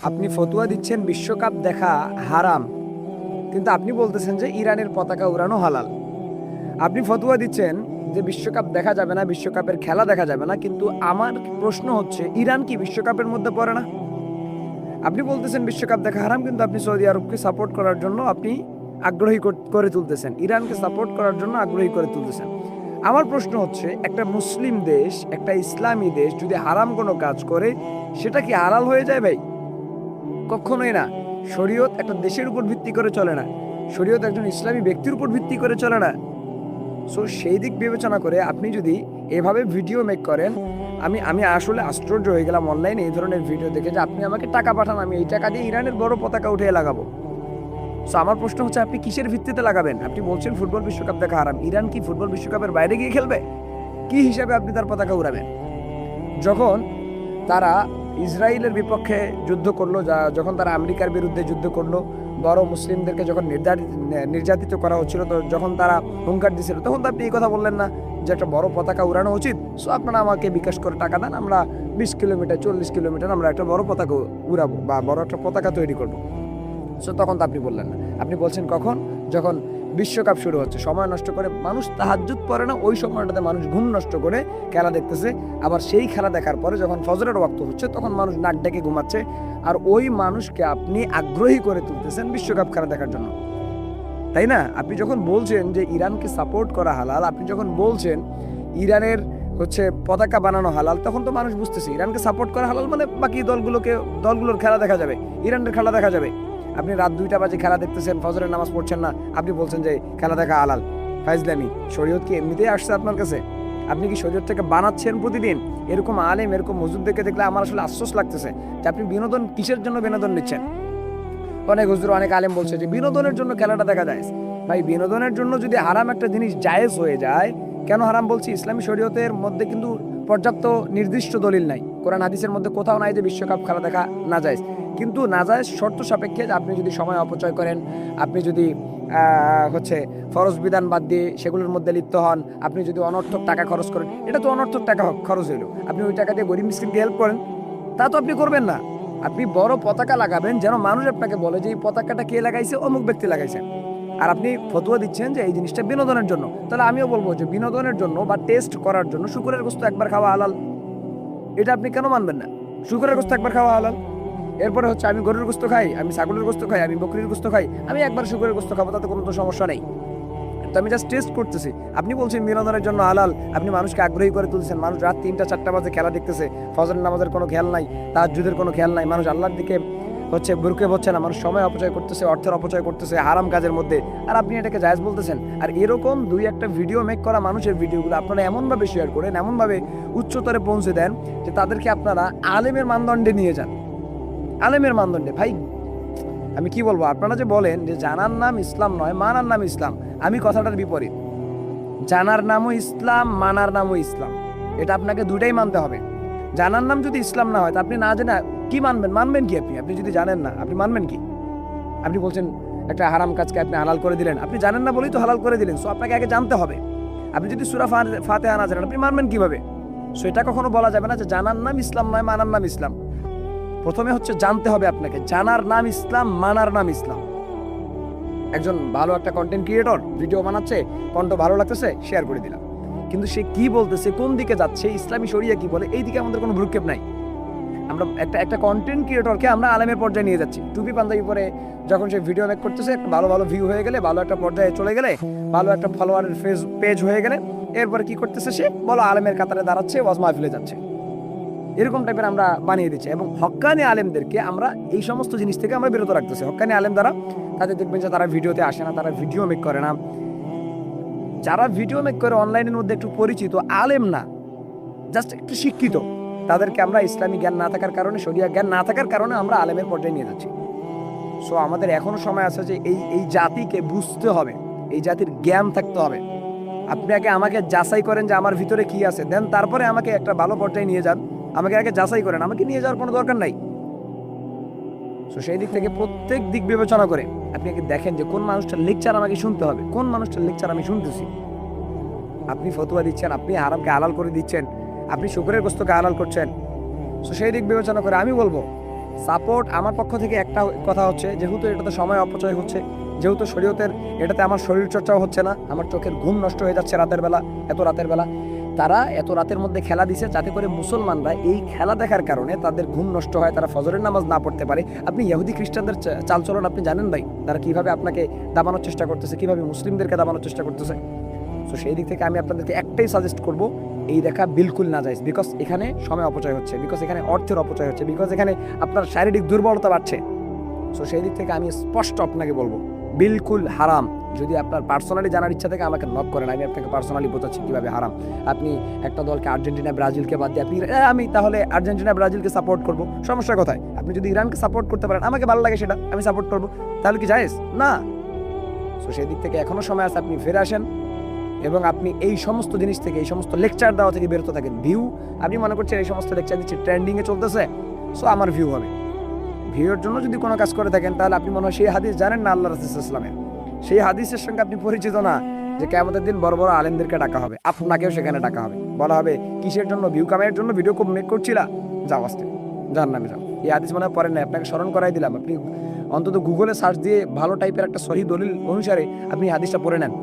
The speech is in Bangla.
আপনি ফতোয়া দিচ্ছেন বিশ্বকাপ দেখা হারাম, কিন্তু আপনি বলতেছেন যে ইরানের পতাকা উড়ানো হালাল। আপনি ফতোয়া দিচ্ছেন যে বিশ্বকাপ দেখা যাবে না, বিশ্বকাপের খেলা দেখা যাবে না, কিন্তু আমার প্রশ্ন হচ্ছে ইরান কি বিশ্বকাপের মধ্যে পড়ে না? আপনি বলতেছেন বিশ্বকাপ দেখা হারাম, কিন্তু আপনি সৌদি আরবকে সাপোর্ট করার জন্য আপনি আগ্রহী করে তুলতেছেন, ইরানকে সাপোর্ট করার জন্য আগ্রহী করে তুলতেছেন। আমার প্রশ্ন হচ্ছে, একটা মুসলিম দেশ, একটা ইসলামী দেশ যদি হারাম কোনো কাজ করে, সেটা কি হালাল হয়ে যায় ভাই? কখনোই না। শরীয়ত একটা দেশের উপর ভিত্তি করে চলে না, শরীয়ত একজন ইসলামী ব্যক্তির উপর ভিত্তি করে চলে না। সো সেই দিক বিবেচনা করে আপনি যদি এভাবে ভিডিও মেক করেন, আমি আসলে আশ্চর্য হয়ে গেলাম অনলাইনে এই ধরনের ভিডিও দেখে, যে আপনি আমাকে টাকা পাঠান, আমি এই টাকা দিয়ে ইরানের বড় পতাকা উঠিয়ে লাগাবো। সো আমার প্রশ্ন হচ্ছে, আপনি কিসের ভিত্তিতে লাগাবেন? আপনি বলছেন ফুটবল বিশ্বকাপ দেখা হারাম, ইরান কি ফুটবল বিশ্বকাপের বাইরে গিয়ে খেলবে? কি হিসাবে আপনি তার পতাকা উড়াবেন? যখন তারা ইসরায়েলের বিপক্ষে যুদ্ধ করলো, যখন তারা আমেরিকার বিরুদ্ধে যুদ্ধ করলো, বড় মুসলিমদেরকে যখন নির্যাতিত করা হচ্ছিল, তো যখন তারা হুঙ্কার দিছিল, তখন তো আপনি এই কথা বললেন না যে একটা বড় পতাকা উড়ানো উচিত, সো আপনারা আমাকে বিকাশ করে টাকা দেন, আমরা 20 কিলোমিটার 40 কিলোমিটার আমরা একটা বড় পতাকা উড়াবো বা বড় একটা পতাকা তৈরি করবো। সো তখন তো আপনি বললেন না। আপনি বলছেন কখন? যখন বিশ্বকাপ শুরু হচ্ছে, সময় নষ্ট করে মানুষ তাহাজ্জুদ পড়ে না, ওই সময়টাতে মানুষ ঘুম নষ্ট করে খেলা দেখতেছে। আবার সেই খেলা দেখার পরে যখন ফজরের ওয়াক্ত হচ্ছে, তখন মানুষ নাক ডেকে ঘুমাচ্ছে, আর ওই মানুষকে আপনি আগ্রহী করে তুলতেছেন বিশ্বকাপ খেলা দেখার জন্য, তাই না? আপনি যখন বলছেন যে ইরানকে সাপোর্ট করা হালাল, আপনি যখন বলছেন ইরানের পতাকা বানানো হালাল, তখন তো মানুষ বুঝতেছে ইরানকে সাপোর্ট করা হালাল মানে বাকি দলগুলোর খেলা দেখা যাবে, ইরানের খেলা দেখা যাবে। আপনি রাত 2টা বাজে খেলা দেখতেছেন, ফজরের নামাজ পড়ছেন না, আপনি বলছেন যে খেলা দেখা হালাল। ফাইজলামি। শরীয়ত কি এমনিতেই আসছে আপনার কাছে? আপনি কি শরীয়তটাকে বানাচ্ছেন প্রতিদিন? এরকম আলেম, এরকম হুজুরদেরকে দেখলে আমার আসলে আফসোস লাগতেছে যে আপনি বিনোদন কিসের জন্য বিনোদন নিচ্ছেন। অনেক হুজুর, অনেক আলেম বলছে যে বিনোদনের জন্য খেলাটা দেখা যায়। ভাই, বিনোদনের জন্য যদি হারাম একটা জিনিস জায়েজ হয়ে যায়, কেন হারাম বলছি? ইসলামী শরীয়তের মধ্যে কিন্তু পর্যাপ্ত নির্দিষ্ট দলিল নাই, কোরআন হাদিসের মধ্যে কোথাও নাই যে বিশ্বকাপ খেলা দেখা নাজায়েজ। কিন্তু নাজায়েজ শর্ত সাপেক্ষে, যে আপনি যদি সময় অপচয় করেন, আপনি যদি ফরজ বিধান বাদ দিয়ে সেগুলোর মধ্যে লিপ্ত হন, আপনি যদি অনর্থক টাকা খরচ করেন, এটা তো অনর্থক টাকা খরচ হইলো। আপনি ওই টাকা দিয়ে গরিব মিসকিনকে হেল্প করেন, তা তো আপনি করবেন না। আপনি বড় পতাকা লাগাবেন, যেন মানুষ আপনাকে বলে যে এই পতাকাটা কে লাগাইছে, অমুক ব্যক্তি লাগাইছে। আর আপনি ফতোয়া দিচ্ছেন যে এই জিনিসটা বিনোদনের জন্য। তাহলে আমিও বলবো যে বিনোদনের জন্য বা টেস্ট করার জন্য শুকরের গোশত একবার খাওয়া হালাল। এটা আপনি কেন মানবেন না? শুকরের গোশত একবার খাওয়া হালাল। এরপরে আমি গরুর গোশত খাই, আমি ছাগলের গোশত খাই, আমি বকরির গোশত খাই, আমি একবার শুকরের গোশত খাবো, তাতে কোনো তো সমস্যা নেই। তো আমি জাস্ট টেস্ট করতেছি। আপনি বলছেন বিনোদনের জন্য হালাল, আপনি মানুষকে আগ্রহী করে তুলছেন। মানুষ রাত 3টা 4টা বাজে খেলা দেখতেছে, ফজরের নামাজের কোনো খেয়াল নাই, তাহাজ্জুদের কোনো খেয়াল নাই, মানুষ আল্লাহর দিকে বুরকে হচ্ছে না, মানুষ সময় অপচয় করতেছে, অর্থের অপচয় করতেছে হারাম কাজের মধ্যে, আর আপনি এটাকে জায়েজ বলতেছেন। আর এরকম 2-1টা ভিডিও মেক করা মানুষের ভিডিওগুলো আপনারা এমনভাবে শেয়ার করেন, এমনভাবে উচ্চতরে পৌঁছে দেন যে তাদেরকে আপনারা আলেমের মানদণ্ডে নিয়ে যান। আলেমের মানদণ্ডে। ভাই, আমি কি বলবো, আপনারা যে বলেন যে জানার নাম ইসলাম নয়, মানার নাম ইসলাম, আমি কথাটার বিপরীত। জানার নামও ইসলাম, মানার নামও ইসলাম, এটা আপনাকে দুটাই মানতে হবে। জানার নাম যদি ইসলাম না হয়, তা আপনি না জেনে কি মানবেন কি? আপনি যদি জানেন না, আপনি মানবেন কি? আপনি বলছেন একটা হারাম কাজকে আপনি হালাল করে দিলেন, আপনি জানেন না বলেই তো হালাল করে দিলেন। সো আপনাকে আগে জানতে হবে। আপনি যদি সূরা ফাতিহা না জানেন, আপনি মানবেন কিভাবে? সো এটা কখনো বলা যাবে না যে জানার নাম ইসলাম নয়, মানার নাম ইসলাম। প্রথমে জানতে হবে আপনাকে, জানার নাম ইসলাম, মানার নাম ইসলাম। একজন ভালো একটা কন্টেন্ট ক্রিয়েটর ভিডিও বানাচ্ছে, কন্টেন্ট ভালো লাগতেছে, শেয়ার করে দিলাম, কিন্তু সে কি বলতেছে, কোন দিকে যাচ্ছে, ইসলামী শরিয়া কি বলে, এই দিকে আমাদের কোনো ভ্রুক্ষেপ নাই। আমরা একটা কন্টেন্ট ক্রিয়েটরকে আমরা আলেমের পর্যায়ে নিয়ে যাচ্ছি। টুপি পাঞ্জাবি পরে যখন সে ভিডিও মেক করতেছে, ভালো ভালো ভিউ হয়ে গেলে, ভালো একটা পর্যায়ে চলে গেলে, ভালো একটা ফলোয়ারের পেজ হয়ে গেলে, এরপরে কি করতেছে, সে বলো আলেমের কাতারে দাঁড়াচ্ছে, ওয়াজ মাহফিলে যাচ্ছে, এরকম টাইপের আমরা বানিয়ে দিচ্ছি। এবং হক্কানি আলেমদেরকে আমরা এই সমস্ত জিনিস থেকে আমরা বিরত রাখতেছি। হক্কানি আলেম দ্বারা তাদের দেখবেন যে তারা ভিডিওতে আসে না, তারা ভিডিও মেক করে না। যারা ভিডিও মেক করে অনলাইনের মধ্যে একটু পরিচিত, আলেম না, জাস্ট একটু শিক্ষিত, তাদেরকে আমরা ইসলামী জ্ঞান না থাকার কারণে, শরিয়া জ্ঞান না থাকার কারণে আমরা আলেমের পর্যায়ে নিয়ে যাচ্ছি। সো আমাদের এখনো সময় আছে যে এই জাতিকে বুঝতে হবে, এই জাতির জ্ঞান থাকতে হবে। আপনি আগে আমাকে যাচাই করেন যে আমার ভিতরে কি আছে, দেন তারপরে আমাকে একটা ভালো পর্যায়ে নিয়ে যান। আমাকে আগে যাচাই করেন, আমাকে নিয়ে যাওয়ার কোনো দরকার নাই। সো সেই দিক থেকে প্রত্যেক দিক বিবেচনা করে আপনি আগে দেখেন যে কোন মানুষটার লেকচার আমাকে শুনতে হবে, কোন মানুষটার লেকচার আমি শুনতেছি। আপনি ফতোয়া দিচ্ছেন, আপনি হারামকে হালাল করে দিচ্ছেন, আপনি শুকরের গোশতকে হালাল করছেন। সো সেই দিক বিবেচনা করে আমি বলবো সাপোর্ট আমার পক্ষ থেকে একটা কথা হচ্ছে, যেহেতু এটাতে সময় অপচয় হচ্ছে, যেহেতু শরীয়তের এটাতে আমার শরীর চর্চাও হচ্ছে না, আমার চোখের ঘুম নষ্ট হয়ে যাচ্ছে রাতের বেলা, এত রাতের বেলা তারা এত রাতের মধ্যে খেলা দিছে যাতে করে মুসলমানরা এই খেলা দেখার কারণে তাদের ঘুম নষ্ট হয়, তারা ফজরের নামাজ না পড়তে পারে। আপনি ইহুদি খ্রিস্টানদের চালচলন আপনি জানেন ভাই, তারা কিভাবে আপনাকে দাবানোর চেষ্টা করতেছে, কিভাবে মুসলিমদেরকে দাবানোর চেষ্টা করতেছে। তো সেই দিক থেকে আমি আপনাদেরকে একটাই সাজেস্ট করব, এই দেখা বিলকুল না যায়, বিকজ এখানে সময় অপচয় হচ্ছে, বিকজ এখানে অর্থের অপচয় হচ্ছে, বিকজ এখানে আপনার শারীরিক দুর্বলতা বাড়ছে। সো সেই দিক থেকে আমি স্পষ্ট আপনাকে বলবো বিলকুল হারাম। যদি আপনার পার্সোনালি জানার ইচ্ছা থেকে আমাকে নক করেন, আমি আপনাকে পার্সোনালি বোঝাচ্ছি কীভাবে হারাম। আপনি একটা দলকে আর্জেন্টিনা ব্রাজিলকে বাদ দিয়ে আপনি আমি তাহলে আর্জেন্টিনা ব্রাজিলকে সাপোর্ট করবো, সমস্যা কোথায়? আপনি যদি ইরানকে সাপোর্ট করতে পারেন, আমাকে ভালো লাগে সেটা আমি সাপোর্ট করবো, তাহলে কি জায়েজ না? সো সেই দিক থেকে এখনও সময় আছে, আপনি ফিরে আসেন এবং আপনি এই সমস্ত জিনিস থেকে, এই সমস্ত লেকচার দেওয়া থেকে বেরোতে থাকেন। ভিউ আপনি মনে করছেন এই সমস্ত লেকচার দিচ্ছে ট্রেন্ডিংয়ে চলতেছে, সো আমার ভিউ হবে। ভিউর জন্য যদি কোনো কাজ করে থাকেন তাহলে আপনি মনে হয় সেই হাদিস জানেন না, আল্লাহ রাসূল সাল্লাল্লাহু আলাইহি ওয়াসাল্লামের সেই হাদিসের সঙ্গে আপনি পরিচিত না, যে কিয়ামতের দিন বড় বড় আলেমদেরকে ডাকা হবে, আপনাকেও সেখানে ডাকা হবে, বলা হবে কিসের জন্য? ভিউ কামাইয়ের জন্য ভিডিও মেক করছিলা, যাও আস্তে জাহান্নামে যাও। এই হাদিস মনে হয় পড়েন না, আপনাকে স্মরণ করাই দিলাম। আপনি অন্তত গুগলে সার্চ দিয়ে ভালো টাইপের একটা সহিহ দলিল অনুসারে আপনি হাদিসটা পড়ে নেন।